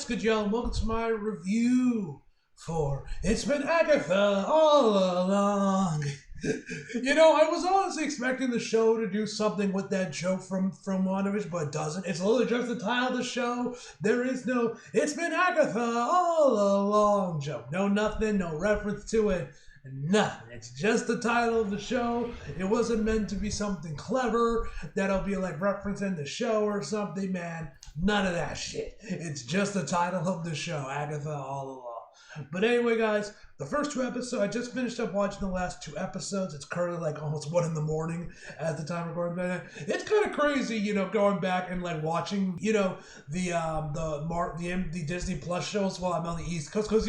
what's good, y'all? Welcome to my review for It's Been Agatha All Along. I was honestly expecting the show to do something with that joke from WandaVision, but it doesn't. It's literally just the title of the show. There is no It's Been Agatha All Along joke. No nothing, no reference to it. Nothing. It's just the title of the show. It wasn't meant to be something clever that'll be like referencing the show or something, man. None of that shit. It's just the title of the show, Agatha All Along. But anyway, guys, the first two episodes, I just finished up watching the last two episodes. It's currently like almost 1 in the morning at the time of recording. It's kind of crazy, going back and like watching, the Disney Plus shows while I'm on the East Coast. Because,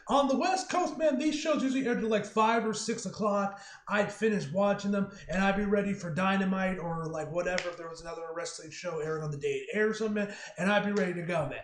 on the West Coast, man, these shows usually air to like 5 or 6 o'clock. I'd finish watching them and I'd be ready for Dynamite or like whatever, if there was another wrestling show airing on the day it airs something, and I'd be ready to go, man.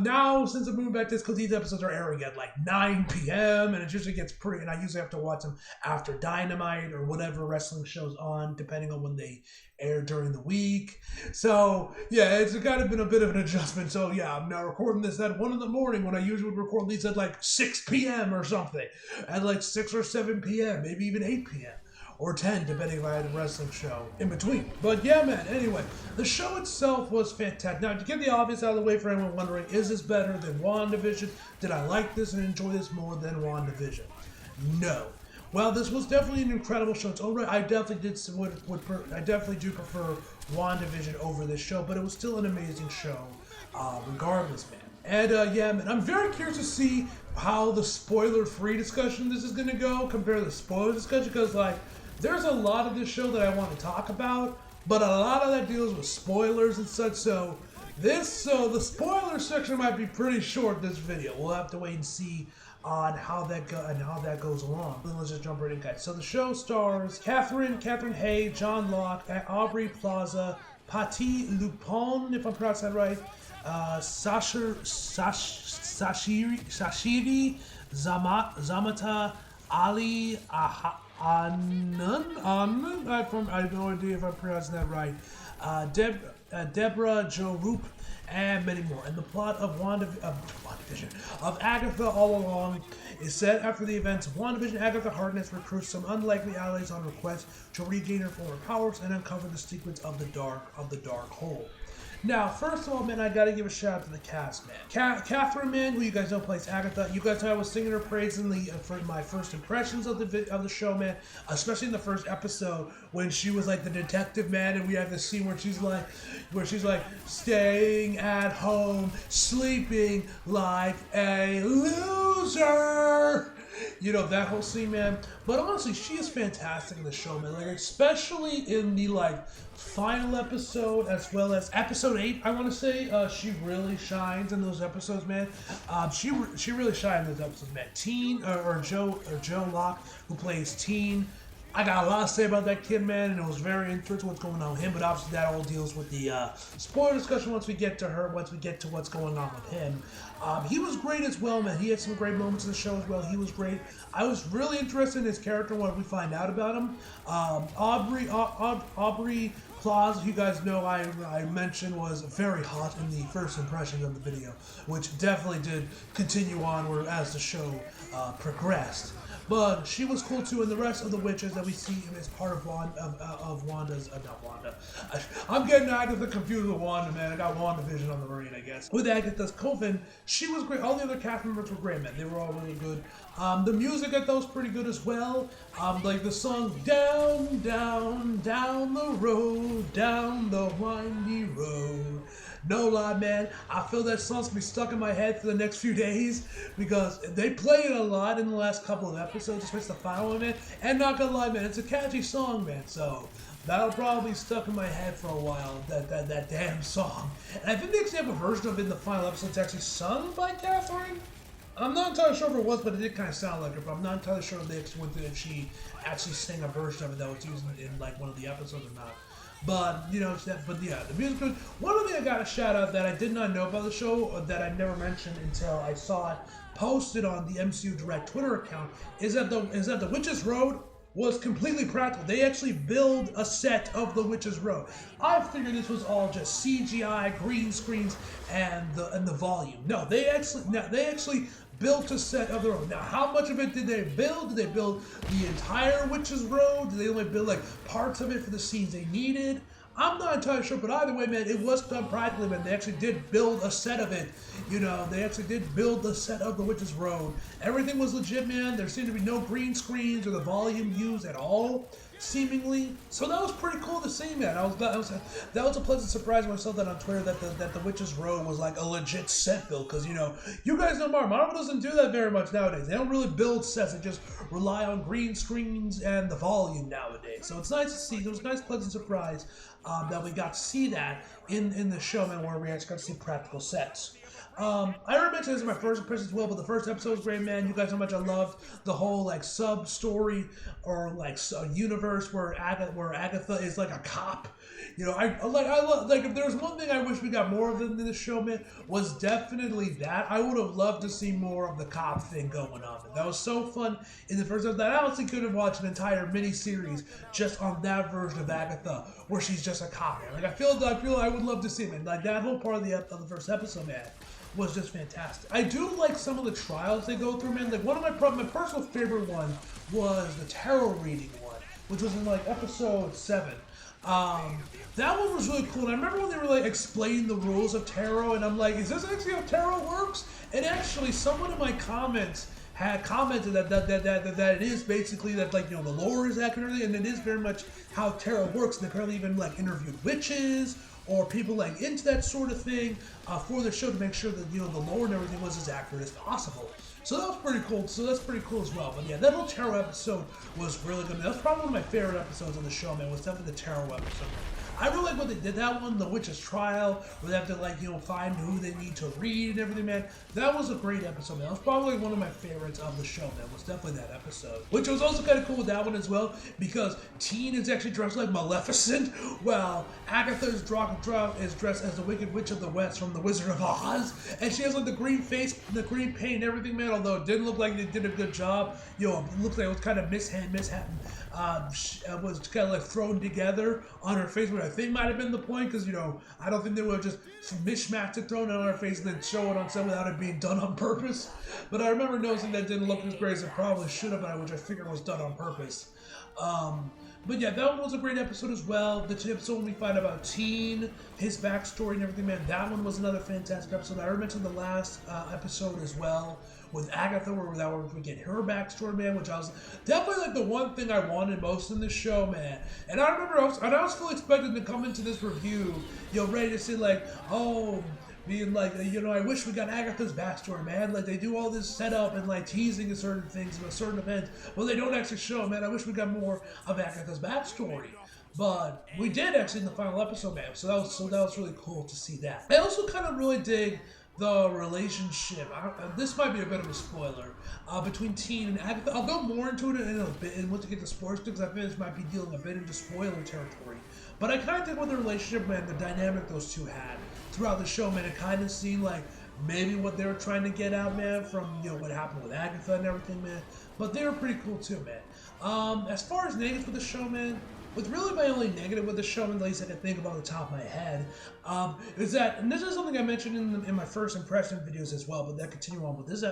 Now, since I'm moving back to this, because these episodes are airing at like 9 p.m. and it usually gets pretty, and I usually have to watch them after Dynamite or whatever wrestling show's on, depending on when they air during the week. So, yeah, it's kind of been a bit of an adjustment. So, yeah, I'm now recording this at 1 in the morning when I usually would record these at like 6 p.m. or something. At like 6 or 7 p.m., maybe even 8 p.m. or 10, depending if I had a wrestling show in between. But yeah, man, anyway, the show itself was fantastic. Now, to get the obvious out of the way for anyone wondering, is this better than WandaVision? Did I like this and enjoy this more than WandaVision? No. Well, this was definitely an incredible show. It's alright. I definitely I definitely do prefer WandaVision over this show, but it was still an amazing show, regardless, man. And yeah, man, I'm very curious to see how the spoiler-free discussion this is gonna go compared to the spoiler discussion, because there's a lot of this show that I want to talk about, but a lot of that deals with spoilers and such. So the spoiler section might be pretty short this video. We'll have to wait and see on how that goes along. Let's just jump right in, guys. So the show stars Catherine Hay, John Locke, Aubrey Plaza, Patti Lupone, if I'm pronouncing that right, Sashiri Zamata, Ali Anand, I have no idea if I'm pronouncing that right, Deborah Jo Roop, and many more. And the plot of WandaVision, of Agatha All Along, is set after the events of WandaVision. Agatha Harkness recruits some unlikely allies on request to regain her former powers and uncover the secrets of the dark hole. Now, first of all, man, I gotta give a shout out to the cast, man. Catherine, man, who you guys know plays Agatha. You guys know I was singing her praise for my first impressions of the show, man. Especially in the first episode when she was like the detective, man, and we have this scene where she's like staying at home, sleeping like a loser. That whole scene, man. But honestly, she is fantastic in the show, man. especially in the final episode, as well as episode 8, I want to say. She really shines in those episodes, man. She really shines in those episodes, man. Joe Locke, who plays Teen. I got a lot to say about that kid, man, and it was very interesting what's going on with him, but obviously that all deals with the spoiler discussion once we get to what's going on with him. He was great as well, man. He had some great moments in the show as well. He was great. I was really interested in his character when we find out about him. Aubrey Plaza, you guys know I mentioned, was very hot in the first impression of the video, which definitely did continue onward as the show progressed. But she was cool too, and the rest of the witches that we see as part of Wanda's, not Wanda. I'm getting Agatha confused with Wanda, man. I got WandaVision on the brain, I guess. With Agatha's coven, she was great. All the other cast members were great, man. They were all really good. The music I thought was pretty good as well. Like the song "Down, Down, Down the Road, Down the Windy Road." No lie, man, I feel that song's gonna be stuck in my head for the next few days because they play it a lot in the last couple of episodes, especially the final one, man. And not gonna lie, man, it's a catchy song, man, so that'll probably be stuck in my head for a while, that damn song. And I think they actually have a version of it in the final episode that's actually sung by Catherine. I'm not entirely sure if it was, but it did kind of sound like her, but I'm not entirely sure if she actually sang a version of it that was used in one of the episodes or not. But, yeah, the music was... One other thing I got to shout out that I did not know about the show, that I never mentioned until I saw it posted on the MCU Direct Twitter account, is that the Witches Road was completely practical. They actually build a set of the Witch's Road. I figured this was all just CGI, green screens, and the volume. No, they actually built a set of their own. Now, how much of it did they build? Did they build the entire Witch's Road? Did they only build like parts of it for the scenes they needed? I'm not entirely sure, but either way, man, it was done practically, man. They actually did build a set of it. You know, they actually did build the set of the Witch's Road. Everything was legit, man. There seemed to be no green screens or the volume used at all, seemingly. So that was pretty cool to see, man. That was a pleasant surprise when I saw that on Twitter that the Witch's Road was like a legit set build. Because, you know, you guys know Marvel doesn't do that very much nowadays. They don't really build sets. They just rely on green screens and the volume nowadays. So it's nice to see. It was a nice, pleasant surprise that we got to see that in the show, man, where we actually got to see practical sets. I already mentioned this in my first impression as well, but the first episode was great, man. You guys know how much I loved the whole like sub story or like a universe where Agatha is like a cop. You know, I love like if there was one thing I wish we got more of in this show, man, was definitely that. I would have loved to see more of the cop thing going on. That was so fun in the first episode that I honestly could have watched an entire mini-series just on that version of Agatha where she's just a cop, man. Like I feel I would love to see it, man. Like that whole part of the first episode, man, was just fantastic. I do like some of the trials they go through, man. Like one of my personal favorite one was the tarot reading one, which was in like episode 7. That one was really cool. And I remember when they were like explaining the rules of tarot, and I'm like, is this actually how tarot works? And actually, someone in my comments had commented that it is basically that, like, you know, the lore is accurate, and it is very much how tarot works. And they apparently even like interviewed witches or people like into that sort of thing for the show to make sure that, you know, the lore and everything was as accurate as possible. So that was pretty cool. So that's pretty cool as well. But yeah, that whole tarot episode was really good. That was probably one of my favorite episodes on the show, man. Was definitely the tarot episode. I really like what they did that one, the witch's trial, where they have to, like, you know, find who they need to read and everything, man. That was a great episode, man. That was probably one of my favorites of the show, man. Was definitely that episode. Which was also kind of cool with that one as well, because Teen is actually dressed like Maleficent, while Agatha is dressed as the Wicked Witch of the West from The Wizard of Oz, and she has like the green face, the green paint and everything, man. Although it didn't look like they did a good job, you know, it looked like it was kind of mishap. Was kind of like thrown together on her face, which I think might have been the point, because, you know, I don't think they would have just mishmashed it, thrown it on her face, and then show it on set without it being done on purpose. But I remember noticing that didn't look as great as it probably should have, which I figured was done on purpose. But yeah, that one was a great episode as well. The episode when we find out about Teen, his backstory and everything, man, that one was another fantastic episode. I already mentioned the last episode as well with Agatha, where we get her backstory, man, which I was definitely like the one thing I wanted most in this show, man. And I remember I was fully expecting to come into this review, you know, ready to say like, oh, being like, you know, I wish we got Agatha's backstory, man. Like, they do all this setup and like teasing of certain things and a certain event, well, they don't actually show, man. I wish we got more of Agatha's backstory. But we did actually in the final episode, man. So that was really cool to see that. I also kind of really dig the relationship. This might be a bit of a spoiler between Teen and Agatha. I'll go more into it in a bit, and once to get to spoilers, because I think this might be dealing a bit into spoiler territory. But I kind of think with the relationship, man, the dynamic those two had throughout the show, man, it kind of seemed like maybe what they were trying to get out, man, from, you know, what happened with Agatha and everything, man. But they were pretty cool too, man. As far as negatives with the show, man, with really my only negative with the show, at least I can think of on the top of my head, is that, and this is something I mentioned in my first impression videos as well, but that continue on with this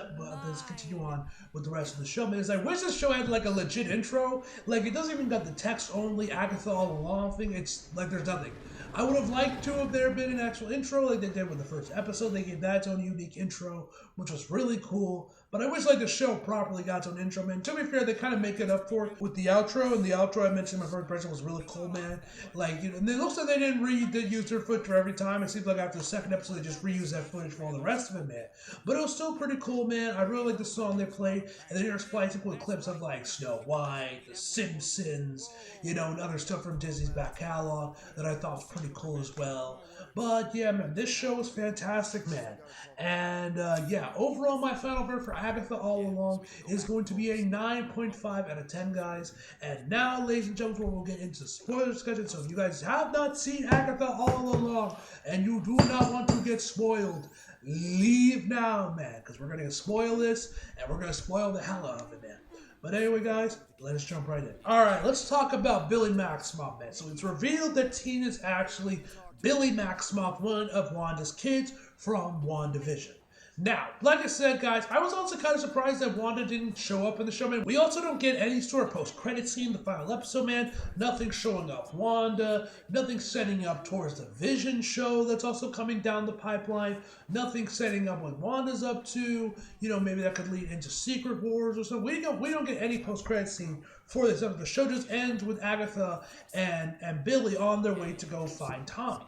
continue on with the rest of the show, man, is I wish this show had like a legit intro. Like, it doesn't even got the text only Agatha all along thing. It's like there's nothing. I would have liked to have there been an actual intro like they did with the first episode. They gave that its own unique intro, which was really cool. But I wish like the show properly got its own intro, man. To be fair, they kind of make it up for it with the outro, and the outro I mentioned in my first impression was really cool, man. Like, you know, and it looks like they didn't use their footage for every time. It seems like after the second episode, they just reused that footage for all the rest of it, man. But it was still pretty cool, man. I really like the song they played, and they were splicing with clips of like Snow White, The Simpsons, you know, and other stuff from Disney's back catalog that I thought was pretty cool as well. But yeah, man, this show was fantastic, man. And yeah, overall, my final verdict for Agatha all along is going to be a 9.5 out of 10, guys. And now, ladies and gentlemen, we'll get into spoiler discussion. So if you guys have not seen Agatha all along and you do not want to get spoiled, leave now, man, because we're going to spoil this and we're going to spoil the hell out of it, man. But anyway, guys, let us jump right in. All right, let's talk about Billy Maximoff, man. So it's revealed that Tina's actually Billy Maximoff, one of Wanda's kids from WandaVision. Now, like I said, guys, I was also kind of surprised that Wanda didn't show up in the show, man. We also don't get any sort of post-credit scene in the final episode, man. Nothing showing up Wanda. Nothing setting up towards the Vision show that's also coming down the pipeline. Nothing setting up what Wanda's up to. You know, maybe that could lead into Secret Wars or something. We don't get any post-credit scene for this episode. The show just ends with Agatha and Billy on their way to go find Tommy.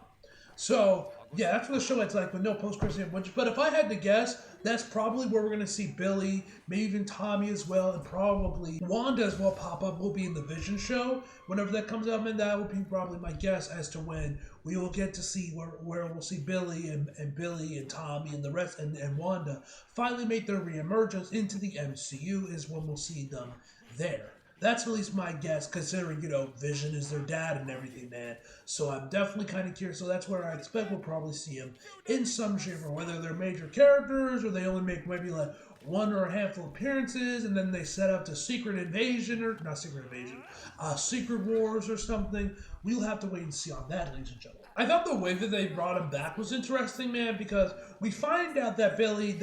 So, yeah, that's what the show ends like with no post-credit. But if I had to guess, that's probably where we're going to see Billy, maybe even Tommy as well, and probably Wanda as well pop up. Will be in the Vision show whenever that comes out, and that will be probably my guess as to when we will get to see where we'll see Billy and Billy and Tommy and the rest and Wanda finally make their reemergence into the MCU is when we'll see them there. That's at least my guess, considering, you know, Vision is their dad and everything, man. So I'm definitely kind of curious. So that's where I expect we'll probably see him in some shape, or whether they're major characters, or they only make maybe like one or a handful of appearances, and then they set up to Secret Invasion, or not Secret Invasion, Secret Wars or something. We'll have to wait and see on that, ladies and gentlemen. I thought the way that they brought him back was interesting, man, because we find out that Billy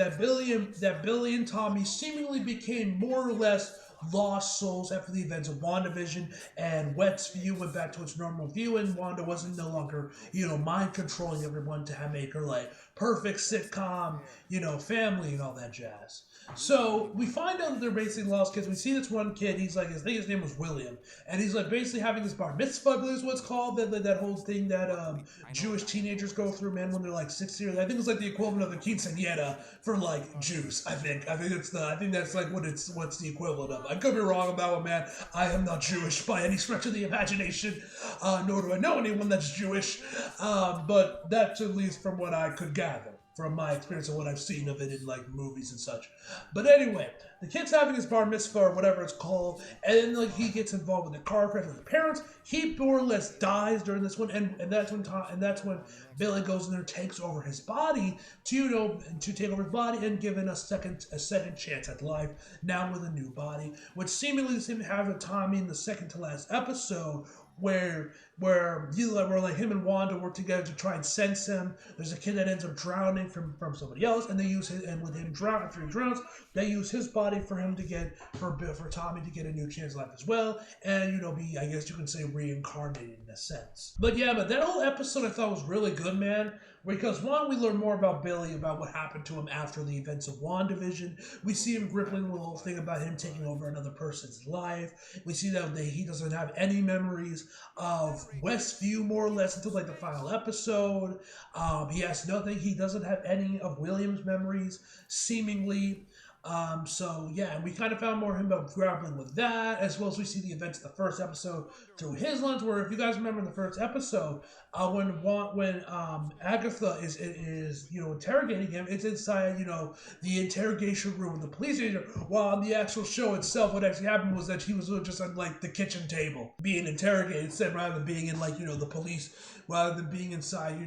and Tommy seemingly became more or less lost souls after the events of WandaVision, and Westview went back to its normal view, and Wanda wasn't no longer, you know, mind controlling everyone to make her like perfect sitcom, you know, family and all that jazz. So we find out that they're basically lost kids. We see this one kid. He's like, I think his name was William, and he's like basically having this bar mitzvah, I believe is what's called, that whole thing that Jewish teenagers go through, man, when they're like 6 years. I think it's like the equivalent of the quinceañera for like Jews. I think that's like what's the equivalent of. I could be wrong about it, man. I am not Jewish by any stretch of the imagination, nor do I know anyone that's Jewish. But that's at least from what I could gather from my experience and what I've seen of it in like movies and such. But anyway, the kid's having his bar mitzvah or whatever it's called, and then like he gets involved with the car crash with the parents. He more or less dies during this one, and that's when Billy goes in there and takes over his body to take over his body and giving a second chance at life now with a new body, which seemingly the same happened with Tommy in the second to last episode, where him and Wanda work together to try and sense him. There's a kid that ends up drowning from somebody else, and they use his, and with him after he drowns, they use his body for him to get for Tommy to get a new chance at life as well, and be, I guess you can say, reincarnated in a sense. But that whole episode I thought was really good, man. Because one, we learn more about Billy, about what happened to him after the events of WandaVision. We see him gripping with the whole thing about him taking over another person's life. We see that he doesn't have any memories of Westview, more or less, until like the final episode. He has nothing. He doesn't have any of William's memories, seemingly. And we kind of found more of him about grappling with that, as well as we see the events of the first episode through his lens, where if you guys remember in the first episode, when Agatha is interrogating him, it's inside, the interrogation room with the police agent, while on the actual show itself, what actually happened was that he was just on like the kitchen table being interrogated instead, rather than being in like, the police, rather than being inside,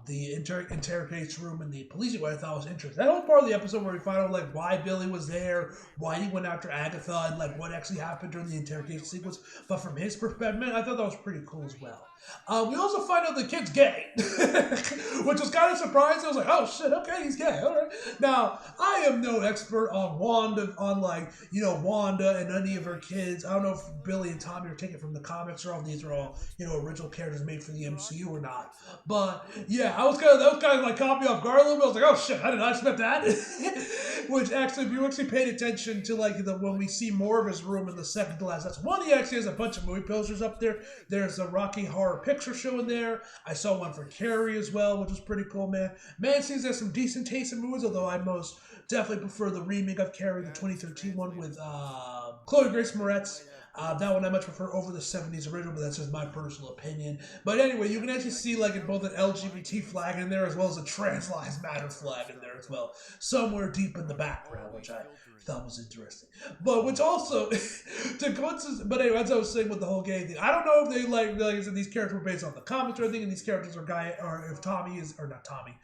the interrogation room and the police, what I thought was interesting. That whole part of the episode where we find out like why Billy was there, why he went after Agatha, and like what actually happened during the interrogation sequence, but from his perspective, man, I thought that was pretty cool as well. We also find out the kid's gay, which was kind of surprising. I was like, oh shit, okay, he's gay, all right. Now, I am no expert on Wanda, Wanda and any of her kids. I don't know if Billy and Tommy are taken from the comics or all these are all, original characters made for the MCU or not. But yeah, that was kind of like caught me off guard a little bit. I was like, oh shit, I did not expect that. Which actually, if you actually paid attention to like when we see more of his room in the second to last, that's one, he actually has a bunch of movie posters up there. There's a Rocky Horror Picture Show in there. I saw one for Carrie as well, which was pretty cool, man. Man seems to have some decent taste in movies, although I most definitely prefer the remake of Carrie, the 2013 one with Chloe Grace Moretz. That one I much prefer over the 70s original, but that's just my personal opinion. But anyway, you can actually see like both an LGBT flag in there as well as a Trans Lives Matter flag in there as well, somewhere deep in the background, which I thought was interesting. But which also, but anyway, as I was saying with the whole gay thing, I don't know if they like I said, these characters were based on the comics or anything, and these characters are or if Tommy is, or not Tommy,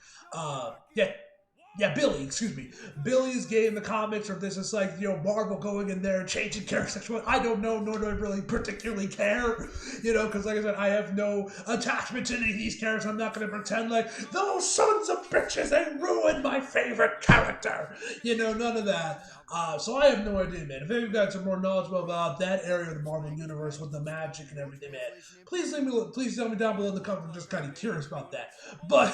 Yeah, Billy, excuse me. Billy's gay in the comics, or this is like, Marvel going in there and changing character sexuality. I don't know, nor do I really particularly care, because like I said, I have no attachment to any of these characters. I'm not going to pretend like, those sons of bitches, they ruined my favorite character. None of that. So I have no idea, man. If any of you guys are more knowledgeable about that area of the Marvel Universe with the magic and everything, man, please tell me down below in the comments. I'm just kind of curious about that. But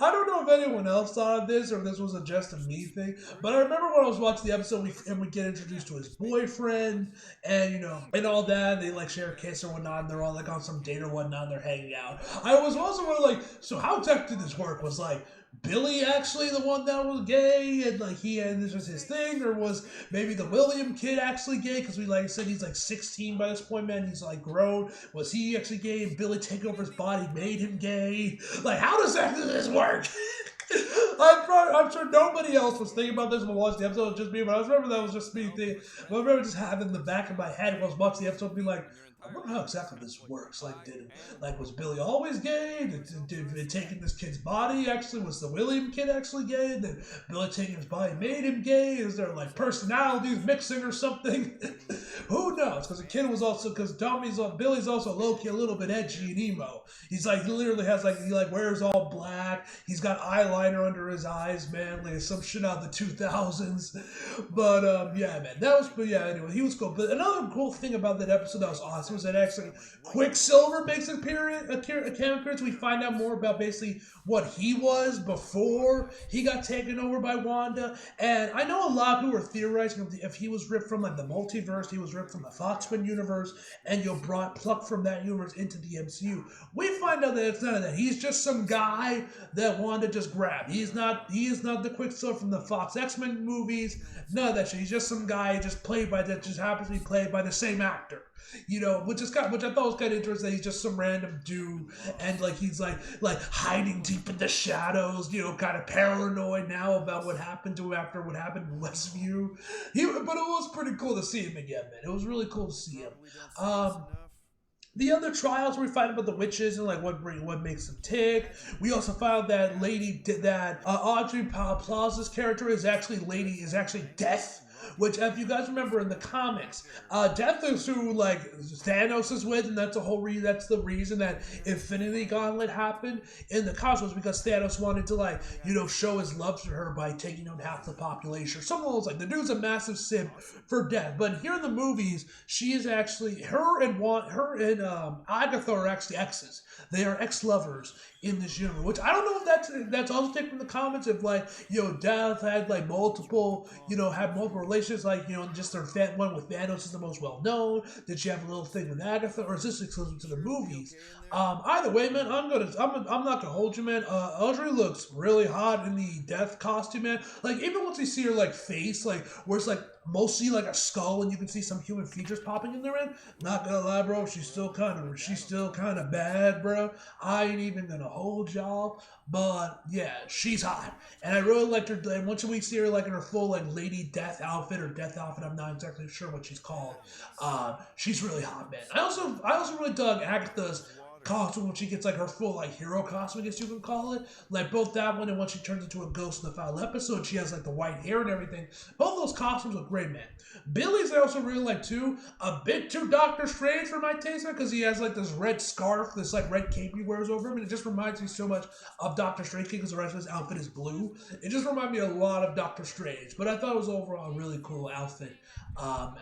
I don't know if anyone else thought of this or if this was just a me thing. But I remember when I was watching the episode, we get introduced to his boyfriend, and and all that. They like share a kiss or whatnot, and they're all like on some date or whatnot, and they're hanging out. I was also wondering, like, so how exactly did this work? Was like Billy actually the one that was gay, and like this was his thing, or was maybe the William kid actually gay? Because like I said, he's like 16 by this point, man. He's like grown. Was he actually gay? And Billy taking over his body made him gay? Like, how does this work? I'm sure nobody else was thinking about this when watching the episode. It was just me, but I remember that was just me thinking. I remember just having in the back of my head when I was watching the episode, being like, I wonder how exactly this works. Was Billy always gay? Did taking this kid's body actually, was the William kid actually gay? Did Billy taking his body made him gay? Is there like personalities mixing or something? Who knows? Because the kid was also, because Billy's also low-key a little bit edgy and emo. He's like, he literally has like, he like wears all black. He's got eyeliner under his eyes, man. Like some shit out of the 2000s. But yeah, man, anyway, he was cool. But another cool thing about that episode that was awesome was that actually Quicksilver makes a cameo appearance. We find out more about basically what he was before he got taken over by Wanda. And I know a lot of people were theorizing if he was ripped from like the multiverse, he was ripped from the Foxman universe, and plucked from that universe into the MCU. We find out that it's none of that. He's just some guy that Wanda just grabbed. He is not the Quicksilver from the Fox X-Men movies. None of that shit. He's just some guy just happens to be played by the same actor. Which I thought was kind of interesting. He's just some random dude, and like he's like hiding deep in the shadows. Kind of paranoid now about what happened to him after what happened in Westview. But it was pretty cool to see him again, man. It was really cool to see him. The other trials where we find about the witches and like what makes them tick. We also found that Audrey Plaza's character is actually Death. Which, if you guys remember in the comics, Death is who like Thanos is with, and that's the reason that Infinity Gauntlet happened in the comics, was because Thanos wanted to show his love to her by taking out half the population. Something else like the dude's a massive simp for Death. But here in the movies, she is actually her and Agatha are actually exes. They are ex-lovers in this universe, which I don't know if that's also taken from the comics. If Death had multiple relations, just their one with Thanos is the most well known. Did she have a little thing with Agatha, or is this exclusive to the movies? Either way, man, I'm not gonna hold you, man. Audrey looks really hot in the Death costume, man. Like even once you see her face, where it's mostly like a skull and you can see some human features popping in there, man. Not gonna lie, bro, she's still kind of bad, bro. I ain't even gonna hold y'all, but yeah, she's hot, and I really liked her. And once we see her in her full Lady Death outfit or Death outfit, I'm not exactly sure what she's called. She's really hot, man. I also really dug Agatha's costume when she gets her full hero costume, I guess you could call it. Both that one and when she turns into a ghost in the final episode, she has the white hair and everything. Both those costumes look great, man. Billy's I also really like too. A bit too Doctor Strange for my taste, man, because he has this red scarf, this red cape he wears over him, and it just reminds me so much of Doctor Strange because the rest of his outfit is blue. It just reminds me a lot of Doctor Strange, but I thought it was overall a really cool outfit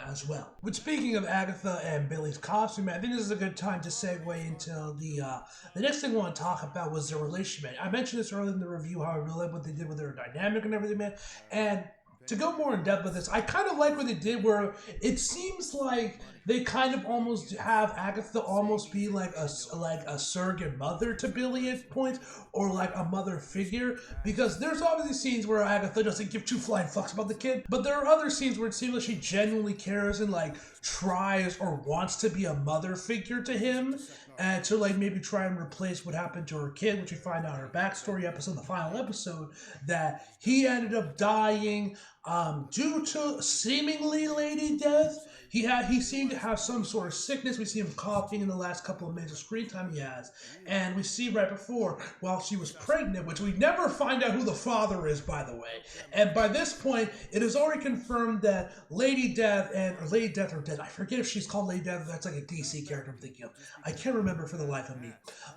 as well. But speaking of Agatha and Billy's costume, man, I think this is a good time to segue into the next thing I want to talk about was their relationship, man. I mentioned this earlier in the review, how I really like what they did with their dynamic and everything, man. And to go more in depth with this, I kind of like what they did where it seems like they kind of almost have Agatha almost be like a surrogate mother to Billy at points, or a mother figure, because there's obviously scenes where Agatha doesn't give two flying fucks about the kid, but there are other scenes where it seems like she genuinely cares and tries or wants to be a mother figure to him, and to maybe try and replace what happened to her kid, which we find out in her backstory episode, the final episode, that he ended up dying due to seemingly Lady Death. He seemed to have some sort of sickness. We see him coughing in the last couple of minutes of screen time he has. And we see right before, while she was pregnant, which we never find out who the father is, by the way. And by this point, it is already confirmed that Lady Death or Death, I forget if she's called Lady Death, that's like a DC character I'm thinking of. I can't remember for the life of me.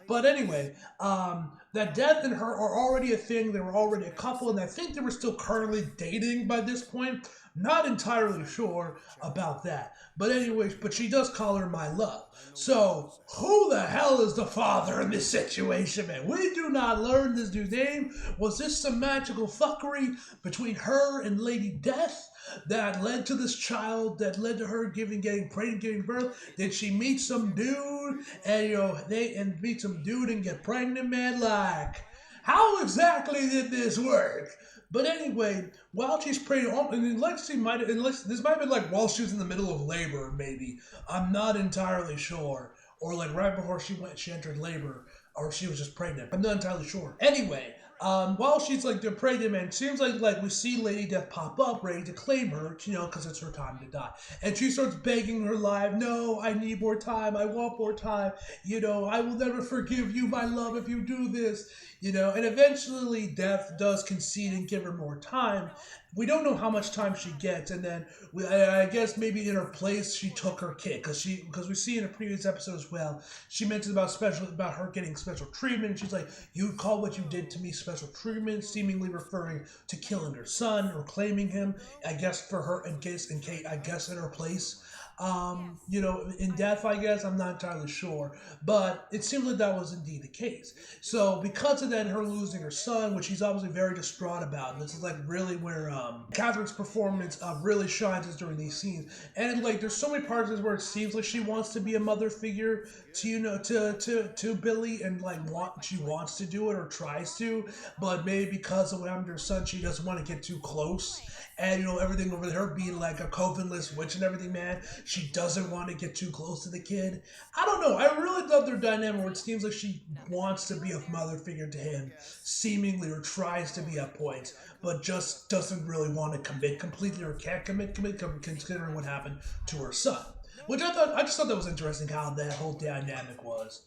But anyway, that Death and her are already a thing. They were already a couple, and I think they were still currently dating by this point. Not entirely sure about that. But anyways, but she does call her my love. So, who the hell is the father in this situation, man? We do not learn this dude's name. Was this some magical fuckery between her and Lady Death that led to this child, that led to her getting pregnant, giving birth? Did she meet some dude and meet some dude and get pregnant, man? Like, how exactly did this work? But anyway, while she's pregnant, and this might have been like while she was in the middle of labor, maybe. I'm not entirely sure. Or like right before she entered labor, or she was just pregnant. I'm not entirely sure. Anyway, while she's like pregnant, man, it seems like we see Lady Death pop up, ready to claim her, because it's her time to die. And she starts begging her life, no, I need more time, I want more time, I will never forgive you, my love, if you do this, and eventually Death does concede and give her more time. We don't know how much time she gets, and then I guess maybe in her place she took her kid, because we see in a previous episode as well, she mentions about her getting special treatment, and she's like, you call what you did to me special treatment, seemingly referring to killing her son or claiming him, I guess for her in her place. In Death, I guess, I'm not entirely sure, but it seems like that was indeed the case. So because of that, her losing her son, which she's obviously very distraught about, and this is like really where Catherine's performance really shines is during these scenes. And like there's so many parts of this where it seems like she wants to be a mother figure to Billy, and like she wants to do it or tries to, but maybe because of what happened to her son, she doesn't want to get too close. And everything over her being like a covenless witch and everything, man, she doesn't want to get too close to the kid. I don't know. I really love their dynamic where it seems like she wants to be a mother figure to him, seemingly, or tries to be at points, but just doesn't really want to commit completely, or can't commit considering what happened to her son. Which I just thought that was interesting how that whole dynamic was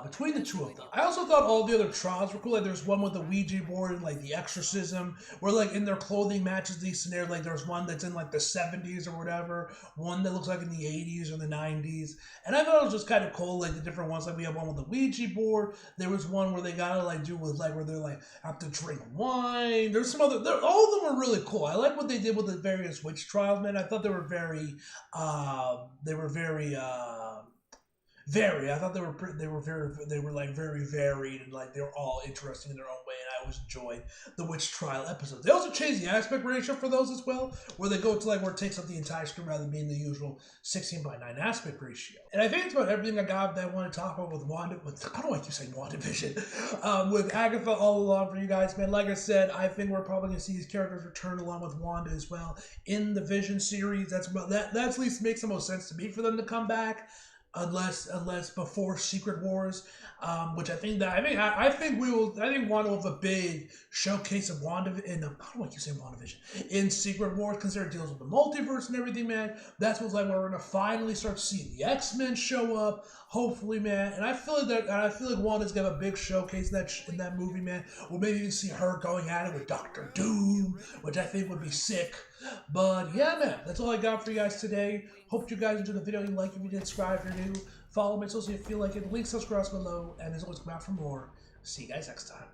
between the two of them. I also thought all the other trials were cool. Like there's one with the Ouija board and like the exorcism, where like in their clothing matches these scenarios. Like there's one that's in like the 70s or whatever, one that looks like in the 80s or the 90s. And I thought it was just kind of cool, like the different ones. Like we have one with the Ouija board. There was one where they gotta like do with like where they're like have to drink wine. There's some other. All of them were really cool. I like what they did with the various witch trials, man. I thought they were very. I thought they were like very varied, and like they were all interesting in their own way, and I always enjoyed the witch trial episodes. They also changed the aspect ratio for those as well, where they go to like where it takes up the entire screen rather than being the usual 16:9 aspect ratio. And I think it's about everything I got that I want to talk about with how do I keep saying WandaVision? With Agatha all along for you guys, man. Like I said, I think we're probably gonna see these characters return along with Wanda as well in the Vision series. That at least makes the most sense to me for them to come back. Unless before Secret Wars, which I think Wanda will have a big showcase of Wanda in how do I keep saying WandaVision in Secret Wars, considering it deals with the multiverse and everything, man. That's what's like where we're gonna finally start seeing the X-Men show up, hopefully, man. And I feel like Wanda's gonna have a big showcase in that movie, man. Or maybe even see her going at it with Doctor Doom, which I think would be sick. But yeah, man, that's all I got for you guys today. Hope you guys enjoyed the video. You like if you did, subscribe if you're new. Follow me social if you feel like it. Link subscribe below. And as always, come out for more. See you guys next time.